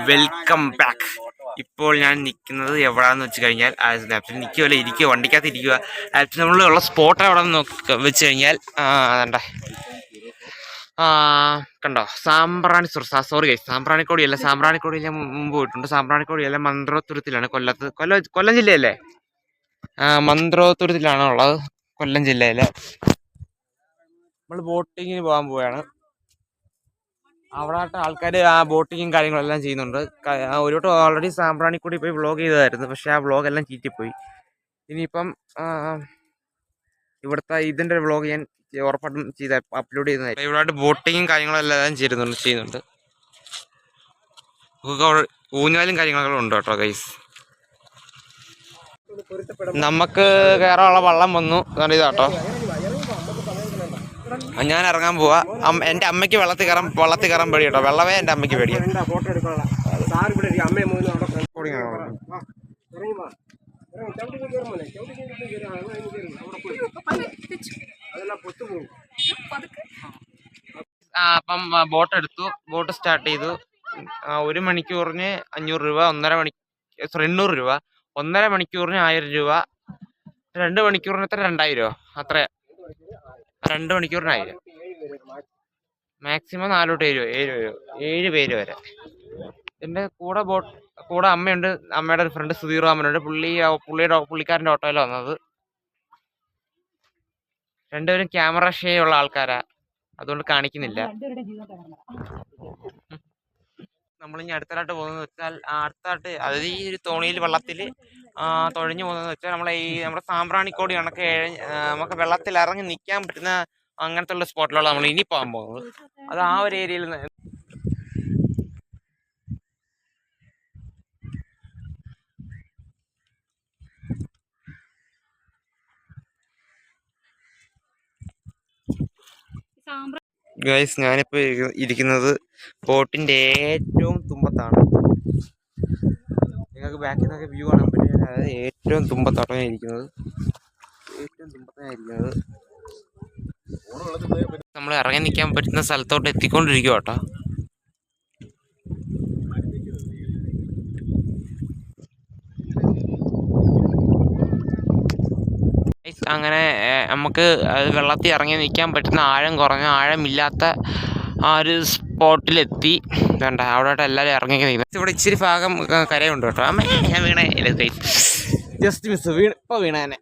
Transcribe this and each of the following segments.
Welcome back. ഇപ്പോൾ ഞാൻ നിൽക്കുന്നത് എവിടാന്ന് വെച്ച് കഴിഞ്ഞാൽ ലാപ്ടോപ്പിൽ നിൽക്കുകയല്ല, ഇരിക്കുക, വണ്ടിക്കകത്ത് ഇരിക്കുക. ലാപ്ടോപ്പ് നമ്മളുള്ള സ്പോട്ട് എവിടെന്ന് വെച്ച് കഴിഞ്ഞാൽ അതണ്ട കണ്ടോ, സോറി ഗൈസ്, സാമ്പ്രാണിക്കോടിയല്ല മുമ്പ് പോയിട്ടുണ്ട്. സാമ്പ്രാണിക്കോടിയല്ല, മന്ത്രോത്തുരത്തിലാണ്. കൊല്ലം ജില്ലയല്ലേ? മന്ത്രോത്തുരത്തിലാണ് ഉള്ളത്, കൊല്ലം ജില്ലയിലെ. നമ്മൾ ബോട്ടിങ്ങിന് പോകാൻ പോവുകയാണ്. അവിടെ ആൾക്കാർ ബോട്ടിങ്ങും കാര്യങ്ങളെല്ലാം ചെയ്യുന്നുണ്ട്. ഒരു വട്ടം ഓൾറെഡി സാമ്പ്രാണിക്കൂടി പോയി വ്ളോഗ് ചെയ്തതായിരുന്നു, പക്ഷെ ആ വ്ളോഗ് എല്ലാം ചീറ്റിപ്പോയി. ഇനിയിപ്പം ഇവിടുത്തെ ഇതിൻ്റെ വ്ളോഗ് ഞാൻ ഉറപ്പായിട്ടും അപ്ലോഡ് ചെയ്യുന്നതായിരിക്കും. ഇവിടെ ബോട്ടിങ്ങും കാര്യങ്ങളെല്ലാം ചെയ്യുന്നുണ്ട്. ഊഞ്ഞാലും കാര്യങ്ങളൊക്കെ ഉണ്ട് കേട്ടോ ഗൈസ്. നമുക്ക് കയറാനുള്ള വള്ളം വന്നു ഇതാട്ടോ. ഞാൻ ഇറങ്ങാൻ പോവാ. എൻ്റെ അമ്മയ്ക്ക് വെള്ളത്തിൽ കയറാൻ പേടി കേട്ടോ. വെള്ളമേ എൻ്റെ അമ്മയ്ക്ക് പേടിയാ. അപ്പം ബോട്ട് സ്റ്റാർട്ട് ചെയ്തു. 1 മണിക്കൂറിന് 500 രൂപ, 800 രൂപ, 1.5 മണിക്കൂറിന് 1000 രൂപ, 2 മണിക്കൂറിന് എത്ര, 2000 അത്ര. 2 മണിക്കൂറിന് 1000, മാക്സിമം 4 തൊട്ട് 7 പേര് വരെ. എൻ്റെ കൂടെ അമ്മയുണ്ട്. അമ്മയുടെ ഒരു ഫ്രണ്ട് സുധീറാമനുണ്ട്. പുള്ളിക്കാരൻ്റെ ഓട്ടോയിലാണ് വന്നത്. രണ്ടുപേരും ക്യാമറ ഷേ ഉള്ള ആൾക്കാരാ, അതുകൊണ്ട് കാണിക്കുന്നില്ല. നമ്മളിനി അടുത്തതായിട്ട് പോകുന്നത് വെച്ചാൽ അതായത് ഈ ഒരു തോണിയിൽ വെള്ളത്തിൽ തുഴഞ്ഞു പോകുന്നതെന്ന് വെച്ചാൽ നമ്മുടെ സാമ്പ്രാണിക്കോടി കണക്ക് നമുക്ക് വെള്ളത്തിൽ ഇറങ്ങി നിൽക്കാൻ പറ്റുന്ന അങ്ങനത്തെ ഉള്ള സ്പോട്ടിലാണ് നമ്മൾ ഇനി പോകാൻ പോകുന്നത്. അത് ആ ഒരു ഏരിയയിൽ ഗൈസ്, ഞാനിപ്പോൾ ഇരിക്കുന്നത് ബോട്ടിൻ്റെ ഏറ്റവും തുമ്പത്താണ്. നിങ്ങൾക്ക് ബാക്കിൽ നിന്നൊക്കെ വ്യൂ കാണാൻ പറ്റും. അതായത് ഏറ്റവും തുമ്പത്താണ് ഇരിക്കുന്നത്. നമ്മൾ ഇറങ്ങി നിൽക്കാൻ പറ്റുന്ന സ്ഥലത്തോട്ട് എത്തിക്കൊണ്ടിരിക്കുക കേട്ടോ. അങ്ങനെ നമുക്ക് വെള്ളത്തിൽ ഇറങ്ങി നിൽക്കാൻ പറ്റുന്ന ആഴമില്ലാത്ത ആ ഒരു സ്പോട്ടിലെത്തി. വേണ്ട, അവിടെ എല്ലാവരും ഇറങ്ങി നിൽക്കുന്നത്. ഇവിടെ ഇച്ചിരി ഭാഗം കരയുണ്ട് കേട്ടോ. അമ്മേ, ഞാൻ വീണേ ജസ്റ്റ് മിസ്, ഇപ്പോൾ വീണേനെ.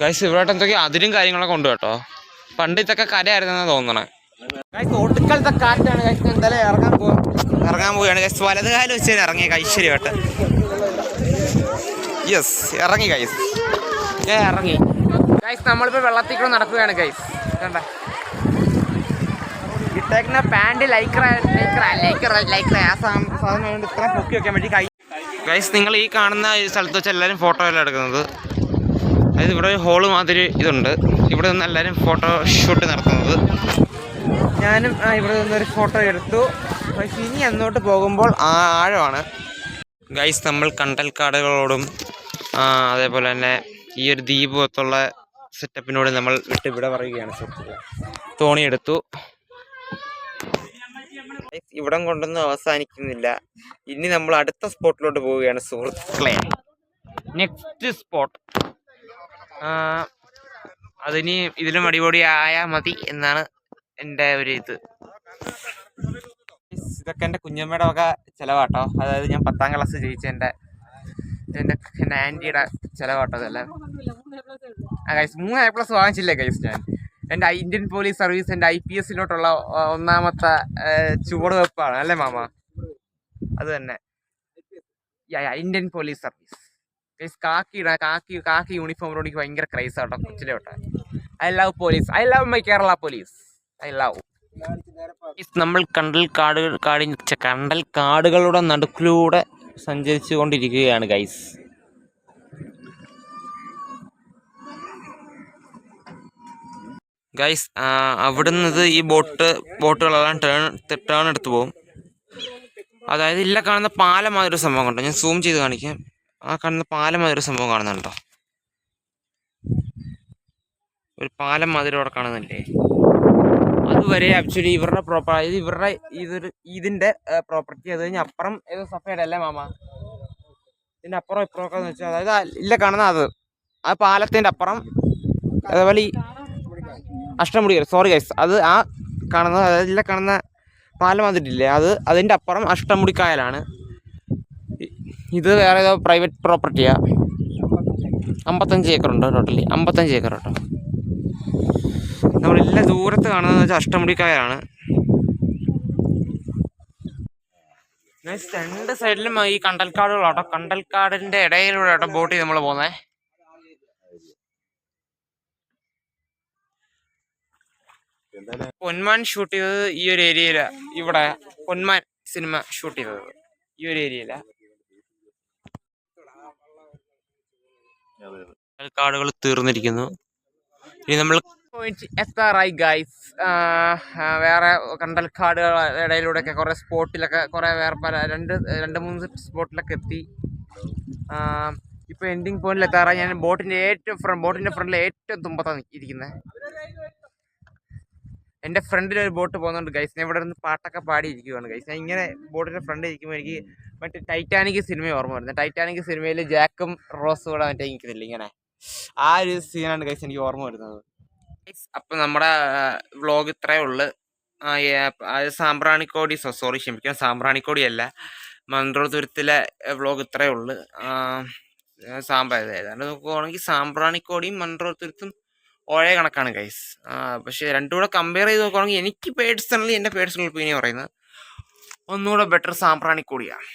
ഗൈസ്, ഇവിടെ എന്തൊക്കെയോ അതിരും കാര്യങ്ങളൊക്കെ ഉണ്ട് കേട്ടോ. പണ്ട് ഇതൊക്കെ കരയായിരുന്നെന്നാണ് തോന്നണേ. ഗൈസ്, ഒടുക്കലത്തെ കാറ്റാണ് ഗൈസ്. എന്തായാലും ഇറങ്ങാൻ പോവുകയാണ് ഗൈസ്. വലത് കാലം വെച്ച് ഇറങ്ങിയ ഐശ്വര്യമായിട്ട്. യെസ്, ഇറങ്ങി ഗൈസ്. ഇറങ്ങി ഗൈസ്. നമ്മളിപ്പോൾ വെള്ളത്തിൽ കൂടെ നടക്കുകയാണ് ഗൈസ്. കണ്ട ഇട്ടേക്കുന്ന പാൻറ് ലൈക്ര ആ സാധനം കൊണ്ട് ഇത്ര പൊക്കി വെക്കാൻ വേണ്ടി ഗൈസ്. നിങ്ങൾ ഈ കാണുന്ന ഈ സ്ഥലത്ത് വെച്ച് എല്ലാവരും ഫോട്ടോ എല്ലാം എടുക്കുന്നത്. അതായത് ഇവിടെ ഒരു ഹോള് മാതിരി ഇതുണ്ട്. ഇവിടെ നിന്ന് എല്ലാവരും ഫോട്ടോ ഷൂട്ട് നടത്തുന്നത്. ഞാനും ഇവിടെ നിന്നൊരു ഫോട്ടോ എടുത്തു. പക്ഷെ ഇനി അങ്ങോട്ട് പോകുമ്പോൾ ആഴമാണ് ഗൈസ്. നമ്മൾ കണ്ടൽക്കാടുകളോടും അതേപോലെ തന്നെ ഈ ഒരു ദ്വീപത്തുള്ള സെറ്റപ്പിനോട് നമ്മൾ ഇവിടെ പറയുകയാണ് സുഹൃത്തുക്കളെ. തോണിയെടുത്തു. ഇവിടം കൊണ്ടൊന്നും അവസാനിക്കുന്നില്ല. ഇനി നമ്മൾ അടുത്ത സ്പോട്ടിലോട്ട് പോവുകയാണ് സുഹൃത്തുക്കളെ. നെക്സ്റ്റ് സ്പോട്ട് അതിനി ഇതിലും അടിപൊളി ആയാൽ മതി എന്നാണ് എൻ്റെ ഒരു ഇത്. ഇതൊക്കെ എൻ്റെ കുഞ്ഞമ്മയുടെ വക ചിലവാട്ടോ. അതായത് ഞാൻ 10ാം ക്ലാസ് ജയിച്ച എൻ്റെ ആൻറ്റിയുടെ ചിലവാട്ടോ അതെല്ലാം. ഗൈസ്, 3 A+ വാങ്ങിച്ചില്ലേ ഗൈസ് ഞാൻ. എൻ്റെ ഇന്ത്യൻ പോലീസ് സർവീസ്, എൻ്റെ IPSലോട്ടുള്ള ഒന്നാമത്തെ ചുവടുവെപ്പാണ് അല്ലേ മാമ? അത് തന്നെ, ഇന്ത്യൻ പോലീസ് സർവീസ് ഗൈസ്. കാക്കി യൂണിഫോമിനോട് എനിക്ക് ഭയങ്കര ക്രൈസ് ആട്ടോ, കൊച്ചിലെ തൊട്ട്. I love police, I love my Kerala police, I love. നമ്മൾ കണ്ടൽക്കാടുകളുടെ നടുക്കിലൂടെ സഞ്ചരിച്ചു കൊണ്ടിരിക്കുകയാണ് ഗൈസ്. ഗൈസ്, അവിടുന്ന് ഈ ബോട്ടുകളെല്ലാം ടേൺ എടുത്ത് പോകും. അതായത് ഇല്ല കാണുന്ന പാലം മാതിരി സംഭവം കണ്ടോ, ഞാൻ സൂം ചെയ്ത് കാണിക്കാം. ആ കാണുന്ന പാലം മാതിരി സംഭവം കാണുന്നുണ്ടോ? ഒരു പാലം മാതിരി അവിടെ കാണുന്നില്ലേ, അതുവരെ ആക്ച്വലി ഇവരുടെ പ്രോപ്പർ, ഇത് ഇവരുടെ ഇതിന്റെ പ്രോപ്പർട്ടി. അത് കഴിഞ്ഞ് അപ്പുറം ഏതോ സഫയുടെ അല്ലേ മാമ, ഇതിന്റെ അപ്പുറം ഇപ്പുറമൊക്കെ എന്ന് വെച്ചാൽ അതായത് ഇല്ല കാണുന്ന അത് ആ പാലത്തിന്റെ അപ്പുറം, അതേപോലെ ഈ അഷ്ടമുടി, സോറി ഗൈസ്, അത് ആ കാണുന്നത്, അതായത് ഇല്ല കാണുന്ന പാലം അതിട്ടില്ലേ, അത് അതിൻ്റെ അപ്പുറം അഷ്ടമുടിക്കായലാണ്. ഇത് വേറെ ഏതോ പ്രൈവറ്റ് പ്രോപ്പർട്ടിയാ. 55 ഏക്കറുണ്ട് ടോട്ടലി, 55 ഏക്കർ കേട്ടോ. നമ്മളെല്ലാം ദൂരത്ത് കാണുന്നതെന്ന് വെച്ചാൽ അഷ്ടമുടിക്കായലാണ്. രണ്ട് സൈഡിലും ഈ കണ്ടൽക്കാടുകളാട്ടോ. കണ്ടൽക്കാടിന്റെ ഇടയിലൂടെ ആട്ടോ ബോട്ട് നമ്മൾ പോകുന്നേ. പൊന്മാൻ ഷൂട്ട് ചെയ്തത് ഈ ഒരു ഏരിയയിലാ. ഇവിടെ പൊന്മാൻ സിനിമ ഷൂട്ട് ചെയ്തത് ഈ ഒരു ഏരിയയിലാ. കണ്ടൽക്കാടുകൾ തീർന്നിരിക്കുന്നു. ഇനി നമ്മൾ എത്താറായി ഗൈസ്. വേറെ കണ്ടൽക്കാടുകൾ ഇടയിലൂടെയൊക്കെ കുറെ സ്പോട്ടിലൊക്കെ കുറെ വേറെ പല രണ്ട് മൂന്ന് സ്പോട്ടിലൊക്കെ എത്തി. ഇപ്പൊ എൻഡിങ് പോയിന്റിൽ എത്താറായി. ഞാൻ ബോട്ടിന്റെ ഫ്രണ്ടിൽ ഏറ്റവും തുമ്പത്താണ് ഇരിക്കുന്നത്. എൻ്റെ ഫ്രണ്ടിൽ ഒരു ബോട്ട് പോകുന്നുണ്ട് ഗൈസ്. ഞാൻ ഇവിടെ നിന്ന് പാട്ടൊക്കെ പാടിയിരിക്കുവാണ് ഗൈസ്. ഞാൻ ഇങ്ങനെ ബോട്ടിന്റെ ഫ്രണ്ടിൽ ഇരിക്കുമ്പോൾ എനിക്ക് മറ്റേ ടൈറ്റാനിക് സിനിമ ഓർമ്മ വരുന്നത്. ടൈറ്റാനിക് സിനിമയിൽ ജാക്കും റോസും കൂടെ മറ്റേ നിൽക്കുന്നില്ല ഇങ്ങനെ, ആ ഒരു സീനാണ് ഗൈസ് എനിക്ക് ഓർമ്മ വരുന്നത്. അപ്പം നമ്മുടെ വ്ളോഗ് ഇത്രയേ ഉള്ളു. സാമ്പ്രാണിക്കോടി, സോറി ക്ഷമിക്കാം, സാമ്പ്രാണിക്കോടി അല്ല, മൺട്രോത്തുരുത്തിലെ വ്ളോഗ് ഇത്രയേ ഉള്ളു. ഏതാണ്ട് നോക്കുവാണെങ്കിൽ സാമ്പ്രാണിക്കോടിയും മൺട്രോത്തുരുത്തും ഒരേ കണക്കാണ് ഗൈസ്. പക്ഷെ രണ്ടും കൂടെ കമ്പയർ ചെയ്ത് നോക്കുവാണെങ്കിൽ എനിക്ക് പേഴ്സണലി, എൻ്റെ പേഴ്സണൽ ഒപ്പീനിയൻ പറയുന്നത് ഒന്നുകൂടെ ബെറ്റർ സാമ്പ്രാണിക്കോടിയാണ്.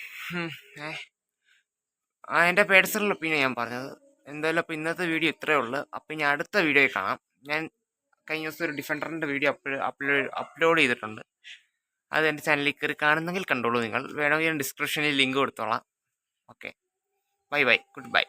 എൻ്റെ പേഴ്സണൽ ഒപ്പീനിയൻ ഞാൻ പറഞ്ഞത്. എന്തായാലും അപ്പോൾ ഇന്നത്തെ വീഡിയോ ഇത്രയേ ഉള്ളു. അപ്പം ഇനി അടുത്ത വീഡിയോയിൽ കാണാം. ഞാൻ കഴിഞ്ഞ ദിവസം ഒരു ഡിഫൻഡറിൻ്റെ വീഡിയോ അപ്ലോഡ് ചെയ്തിട്ടുണ്ട്. അത് എൻ്റെ ചാനലിൽ കയറി കാണുന്നെങ്കിൽ കണ്ടോളൂ നിങ്ങൾ. വേണമെങ്കിൽ ഞാൻ ഡിസ്ക്രിപ്ഷനിൽ ലിങ്ക് കൊടുത്തോളാം. Okay, bye bye, good bye.